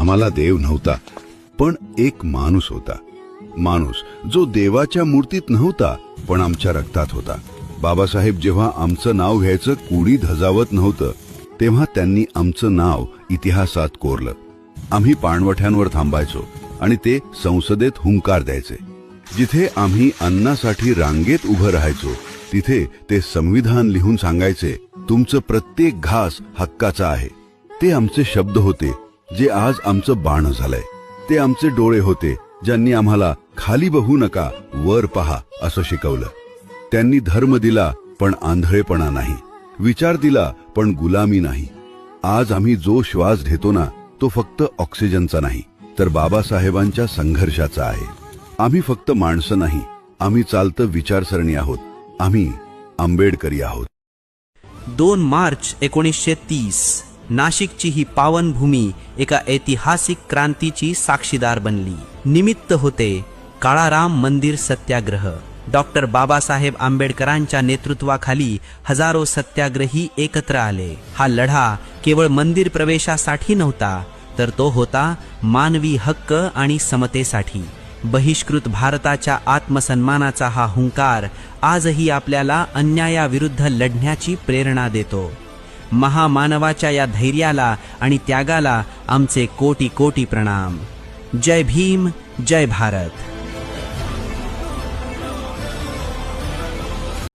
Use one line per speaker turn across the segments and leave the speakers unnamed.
आम्हाला देव नव्हता, पण एक माणूस होता. माणूस जो देवाच्या मूर्तीत नव्हता, पण आमच्या रक्तात होता. बाबासाहेब जेव्हा आमचं नाव घ्यायचं कुणी धजावत नव्हतं, तेव्हा त्यांनी आमचं नाव इतिहासात कोरलं. आम्ही पाणवठ्यांवर थांबायचो आणि ते संसदेत हुंकार द्यायचे. जिथे आम्ही अन्नासाठी रांगेत उभं राहायचो, तिथे ते संविधान लिहून सांगायचे, तुमचं प्रत्येक घास हक्काचा आहे. ते आमचे शब्द होते, जे आज आमचं बाण झालंय. ते आमचे डोळे होते, ज्यांनी आम्हाला खाली बघू नका, वर पहा असं शिकवलं. त्यांनी धर्म दिला, पण आंधळेपणा नाही. विचार दिला, पण गुलामी नाही. आज आम्ही जो श्वास घेतो ना, तो फक्त ऑक्सिजनचा नाही, तर बाबासाहेबांच्या संघर्षाचा आहे. आम्ही फक्त माणसं नाही, आम्ही चालतं विचारसरणी आहोत. आम्ही आंबेडकरी आहोत.
2 मार्च 1930 नाशिकची ही पावनभूमी एका ऐतिहासिक क्रांतीची साक्षीदार बनली. निमित्त होते काळाराम मंदिर सत्याग्रह. डॉक्टर बाबासाहेब आंबेडकरांच्या नेतृत्वाखाली हजारो सत्याग्रही एकत्र आले. हा लढा केवळ मंदिर प्रवेशासाठी नव्हता, तर तो होता मानवी हक्क आणि समतेसाठी. बहिष्कृत भारताच्या आत्मसन्मानाचा हा हुंकार आजही आपल्याला अन्यायाविरुद्ध लढण्याची प्रेरणा देतो. महामानवाच्या या धैर्याला आणि त्यागाला आमचे कोटी कोटी प्रणाम. जय भीम, जय भारत.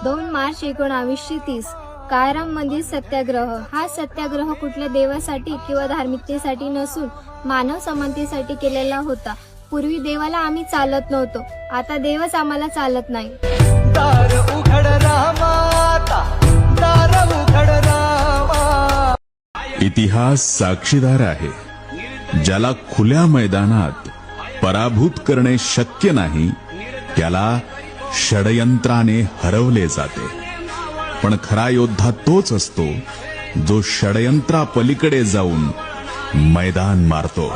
2 मार्च 1930 काळाराम मंदिर सत्याग्रह. हा सत्याग्रह कुठल्या देवासाठी किंवा धार्मिकतेसाठी नसून मानव समानतेसाठी केलेला होता. पूर्वी देवाला आम्ही चालत नव्हतो, आता देवच आम्हाला चालत नाही.
दार उघड रामाता, दार उघड रामा.
इतिहास साक्षीदार आहे. ज्याला खुल्या मैदानात पराभूत करणे शक्य नाही, त्याला षडयंत्राने हरवले जाते. पण खरा योद्धा तोच असतो, जो षडयंत्रा पलीकडे जाऊन मैदान मारतो.